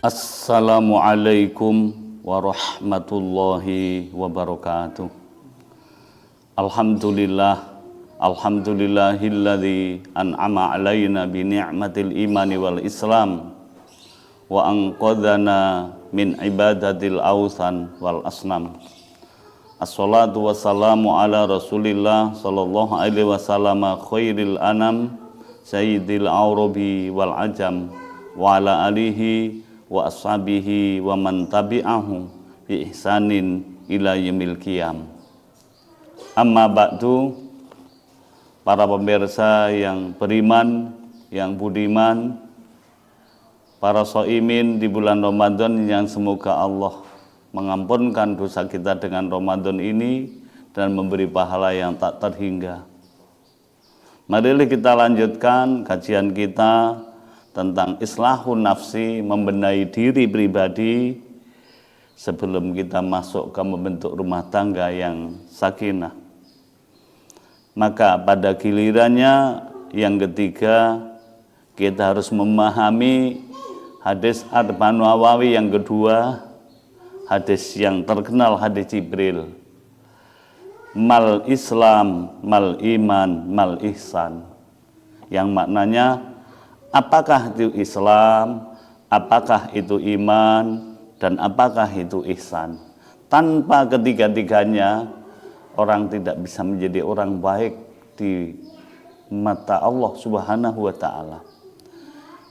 Assalamualaikum warahmatullahi wabarakatuh. Alhamdulillahilladzi an'ama alaina bi ni'matil imani wal islam wa anqadhana min ibadatil awthan wal asnam. Assalatu wassalamu ala Rasulillah sallallahu alaihi wasallam khairil anam sayyidil arabi wal ajam wa ala alihi wa ashabihi wa man tabi'ahu bi ihsanin ila yaumil qiyam. Amma ba'du, para pemirsa yang beriman, yang budiman, para shaimin di bulan Ramadan yang semoga Allah mengampunkan dosa kita dengan Ramadan ini dan memberi pahala yang tak terhingga. Marilah kita lanjutkan kajian kita tentang islahun nafsi, membenahi diri pribadi sebelum kita masuk ke membentuk rumah tangga yang sakinah. Maka pada gilirannya yang ketiga, kita harus memahami hadis Arba'un Nawawi yang kedua, hadis yang terkenal, hadis Jibril. Mal Islam, mal iman, mal ihsan. Yang maknanya apakah itu Islam, apakah itu iman, dan apakah itu ihsan. Tanpa ketiga-tiganya, orang tidak bisa menjadi orang baik di mata Allah Subhanahu wa ta'ala.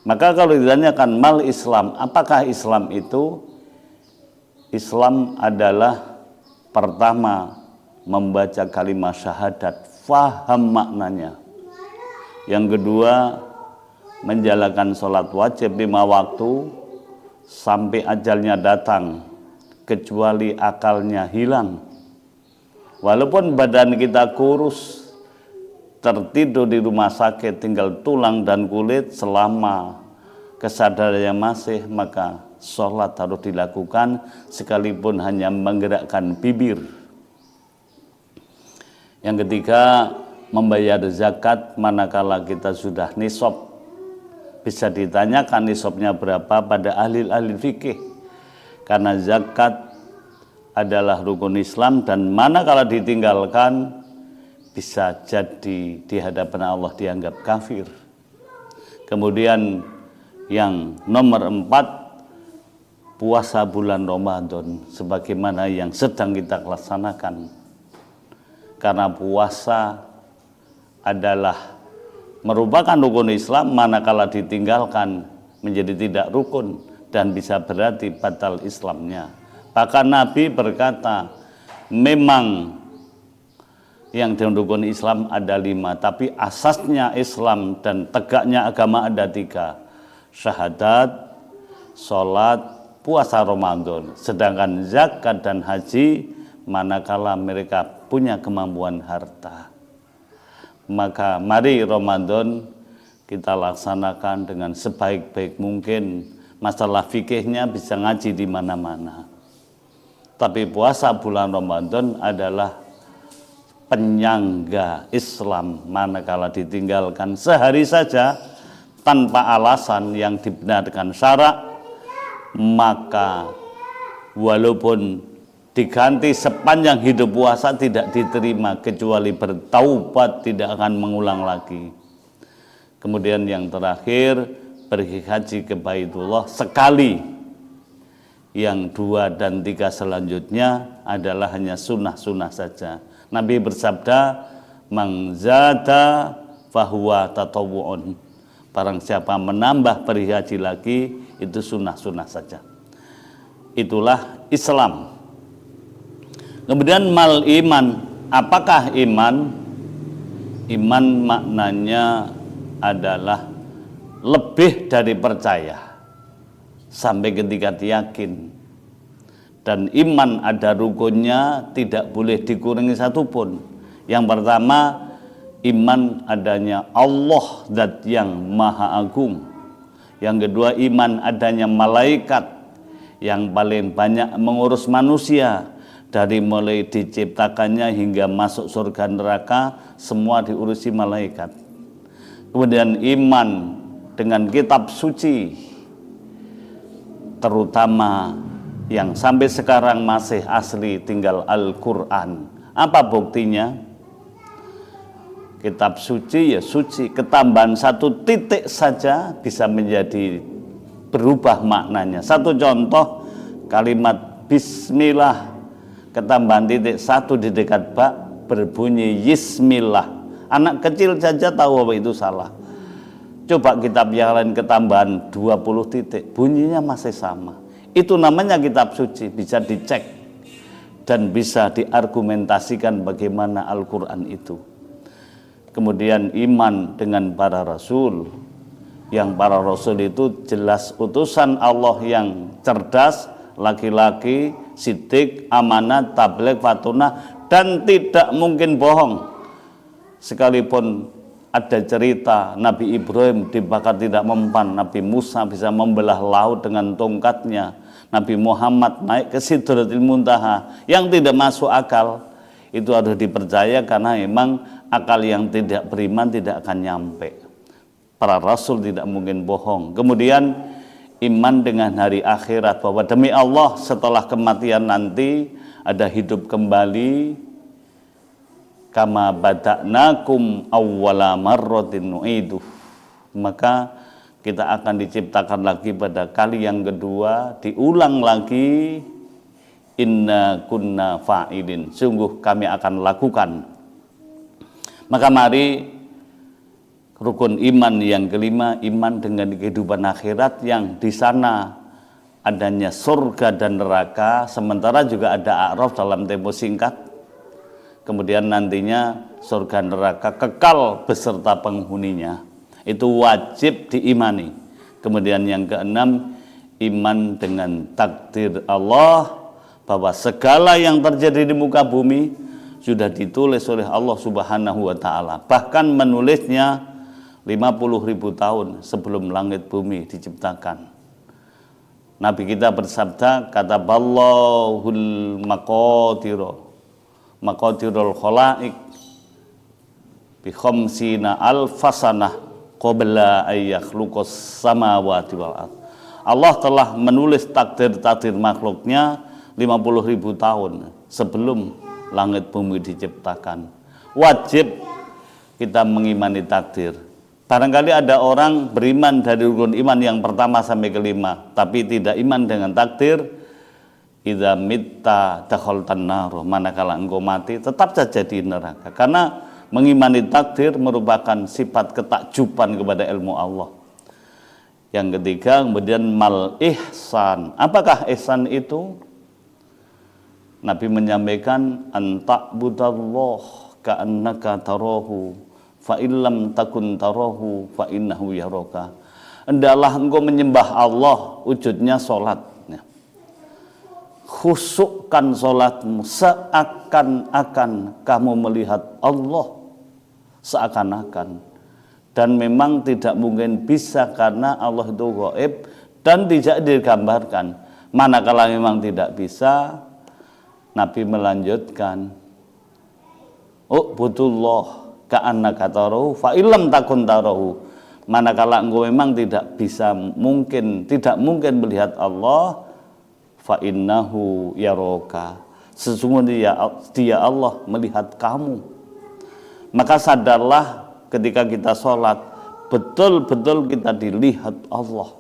Maka kalau ditanyakan mal Islam, apakah Islam itu? Islam adalah pertama membaca kalimat syahadat, faham maknanya. Yang kedua, menjalankan sholat wajib 5 waktu sampai ajalnya datang, kecuali akalnya hilang. Walaupun badan kita kurus, tertidur di rumah sakit, tinggal tulang dan kulit, selama kesadarannya masih, maka sholat harus dilakukan sekalipun hanya menggerakkan bibir. Yang ketiga, membayar zakat manakala kita sudah nisab. Bisa ditanyakan nisabnya berapa pada ahli fikih, karena zakat adalah rukun Islam dan manakala ditinggalkan bisa jadi di hadapan Allah dianggap kafir. Kemudian yang nomor 4, puasa bulan Ramadan sebagaimana yang sedang kita laksanakan. Karena puasa adalah merupakan rukun Islam, manakala ditinggalkan menjadi tidak rukun dan bisa berarti batal Islamnya. Bahkan Nabi berkata, memang yang dalam rukun Islam ada 5, tapi asasnya Islam dan tegaknya agama ada 3. Syahadat, sholat, puasa Ramadan. Sedangkan zakat dan haji manakala mereka punya kemampuan harta. Maka mari Ramadan kita laksanakan dengan sebaik-baik mungkin. Masalah fikihnya bisa ngaji di mana-mana. Tapi puasa bulan Ramadan adalah penyangga Islam, manakala ditinggalkan sehari saja tanpa alasan yang dibenarkan syarak, maka walaupun diganti sepanjang hidup puasa tidak diterima, kecuali bertaubat, tidak akan mengulang lagi. Kemudian yang terakhir, pergi haji ke Baitullah sekali. Yang 2 dan 3 selanjutnya adalah hanya sunnah-sunnah saja. Nabi bersabda, "Man zada fahuwa tatawu'un." Barang siapa menambah pergi haji lagi, itu sunnah-sunnah saja. Itulah Islam. Kemudian mal iman. Apakah iman? Iman maknanya adalah lebih dari percaya sampai ketika yakin. Dan iman ada rukunnya, tidak boleh dikurangi satupun. Yang pertama, iman adanya Allah zat yang maha agung. Yang kedua, iman adanya malaikat yang paling banyak mengurus manusia, dari mulai diciptakannya hingga masuk surga neraka, semua diurusi malaikat. Kemudian iman dengan kitab suci, terutama yang sampai sekarang masih asli tinggal Al-Quran. Apa buktinya? Kitab suci ya suci, ketambahan satu titik saja bisa menjadi berubah maknanya. Satu contoh, kalimat bismillah, ketambahan titik satu di dekat ba berbunyi yismillah. Anak kecil saja tahu apa itu salah. Coba kitab yang lain ketambahan 20 titik, bunyinya masih sama. Itu namanya kitab suci, bisa dicek dan bisa diargumentasikan bagaimana Al-Quran itu. Kemudian iman dengan para rasul, yang para rasul itu jelas utusan Allah yang cerdas, laki-laki, siddiq, amanat, tabligh, fatunah, dan tidak mungkin bohong. Sekalipun ada cerita Nabi Ibrahim dibakar tidak mempan, Nabi Musa bisa membelah laut dengan tongkatnya, Nabi Muhammad naik ke Sidratul Muntaha, yang tidak masuk akal. Itu harus dipercaya karena memang akal yang tidak beriman tidak akan nyampe. Para rasul tidak mungkin bohong. Kemudian iman dengan hari akhirat, bahwa demi Allah setelah kematian nanti ada hidup kembali. Kama bada'nakum awwala marratin nu'iduh. Maka kita akan diciptakan lagi pada kali yang kedua, diulang lagi. Inna kunna fa'ilin, sungguh kami akan lakukan. Maka mari rukun iman yang kelima, iman dengan kehidupan akhirat, yang di sana adanya surga dan neraka, sementara juga ada A'raf dalam tempo singkat. Kemudian nantinya surga neraka kekal beserta penghuninya. Itu wajib diimani. Kemudian yang keenam, iman dengan takdir Allah, bahwa segala yang terjadi di muka bumi sudah ditulis oleh Allah Subhanahu wa ta'ala. Bahkan menulisnya 50.000 tahun sebelum langit bumi diciptakan. Nabi kita bersabda, kata Allahul maqadirul khalaik bi khamsina alfasanah qabla ayyakhluqas samawati wal ardh. Allah telah menulis takdir-takdir makhluknya 50.000 tahun sebelum langit bumi diciptakan. Wajib kita mengimani takdir. Barangkali ada orang beriman dari rukun iman yang pertama sampai kelima, tapi tidak iman dengan takdir. Idza mitta dakhaltan nar, manakala engkau mati tetap saja di neraka. Karena mengimani takdir merupakan sifat ketakjuban kepada ilmu Allah. Yang ketiga, kemudian mal ihsan. Apakah ihsan itu? Nabi menyampaikan, anta'budallah ka'annaka tarahu fa illam takun tarahu fa innahu yaraka. Hendaklah engkau menyembah Allah, wujudnya salat. Khusukkan salatmu seakan-akan kamu melihat Allah, seakan-akan. Dan memang tidak mungkin bisa karena Allah itu gaib dan tidak digambarkan. Manakala memang tidak bisa, Nabi melanjutkan, ubudullah ka'annaka tarahu fa illam takun tarahu. Manakala engkau memang tidak mungkin melihat Allah, fa innahu yaraka, sesungguhnya dia Allah melihat kamu. Maka sadarlah ketika kita sholat, betul-betul kita dilihat Allah.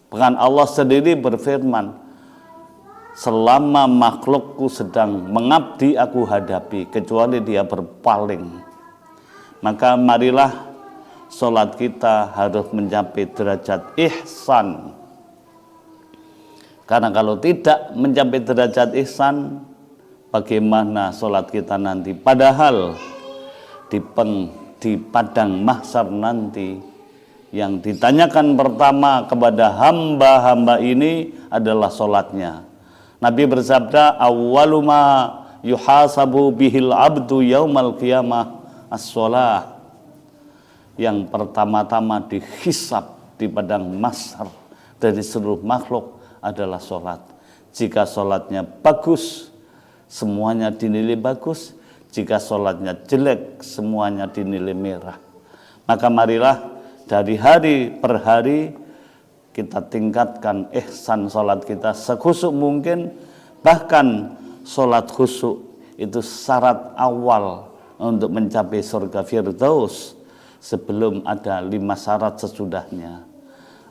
Bahkan Allah sendiri berfirman, selama makhlukku sedang mengabdi aku hadapi, kecuali dia berpaling. Maka marilah sholat kita harus mencapai derajat ihsan. Karena kalau tidak mencapai derajat ihsan, bagaimana sholat kita nanti? Padahal di padang mahsyar nanti, yang ditanyakan pertama kepada hamba-hamba ini adalah sholatnya. Nabi bersabda, awwaluma yuhasabu bihil abdu yaumal qiyamah as-sholah. Yang pertama-tama dihisab di padang mahsyar dari seluruh makhluk adalah sholat. Jika sholatnya bagus, semuanya dinilai bagus. Jika sholatnya jelek, semuanya dinilai merah. Maka marilah dari hari per hari kita tingkatkan ihsan sholat kita sekhusyuk mungkin. Bahkan sholat khusyuk itu syarat awal untuk mencapai surga Firdaus sebelum ada 5 syarat sesudahnya.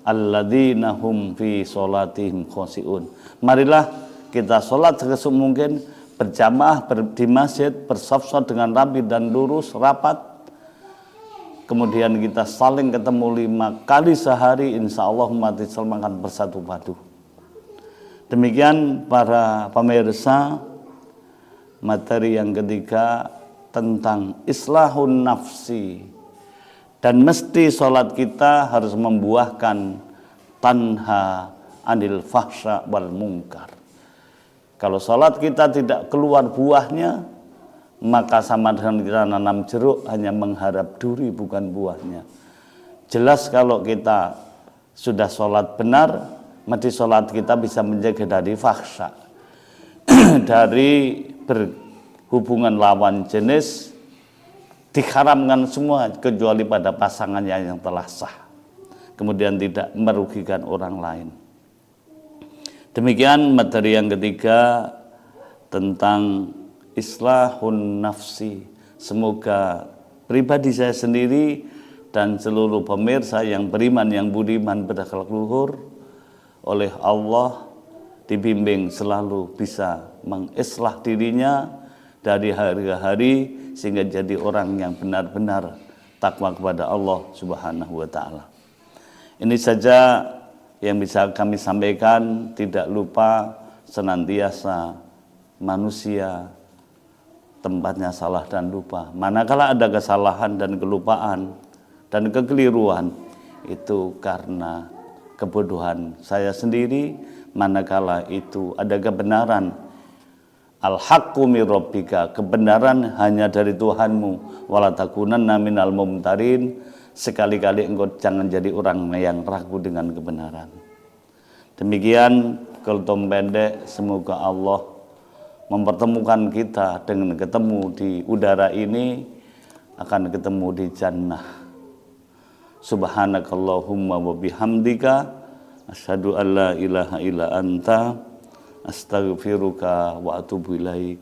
Alladzina hum fi sholatihim khoshi'un. Marilah kita sholat sekhusyuk mungkin, berjamaah di masjid, bersaf-saf dengan rapi dan lurus, rapat. Kemudian kita saling ketemu 5 kali sehari, insya Allah umat Islam akan bersatu padu. Demikian para pemirsa, materi yang ketiga tentang islahun nafsi. Dan mesti sholat kita harus membuahkan tanha anil fahsya wal munkar. Kalau sholat kita tidak keluar buahnya, maka sama dengan kita nanam jeruk, hanya mengharap duri bukan buahnya. Jelas kalau kita sudah sholat benar, mesti sholat kita bisa menjaga dari fahsya, dari berhubungan lawan jenis, diharamkan semua kecuali pada pasangannya yang telah sah, kemudian tidak merugikan orang lain. Demikian materi yang ketiga tentang islahun nafsi. Semoga pribadi saya sendiri dan seluruh pemirsa yang beriman, yang budiman, berakhlak luhur oleh Allah dibimbing selalu bisa mengislah dirinya dari hari ke hari sehingga jadi orang yang benar-benar takwa kepada Allah Subhanahu wa taala. Ini saja yang bisa kami sampaikan. Tidak lupa senantiasa manusia tempatnya salah dan lupa. Manakala ada kesalahan dan kelupaan dan kekeliruan, itu karena kebodohan saya sendiri. Manakala itu ada kebenaran, al-haqqu mir rabbika, kebenaran hanya dari Tuhanmu, wala takunanna minal mumtarin, sekali-kali engkau jangan jadi orang yang ragu dengan kebenaran. Demikian kultum pendek, semoga Allah mempertemukan kita dengan ketemu di udara ini, akan ketemu di jannah. Subhanakallahumma wa bihamdika asyhadu an la ilaha illa anta astaghfiruka wa atubu ilaik.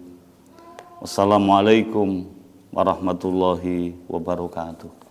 Wassalamualaikum warahmatullahi wabarakatuh.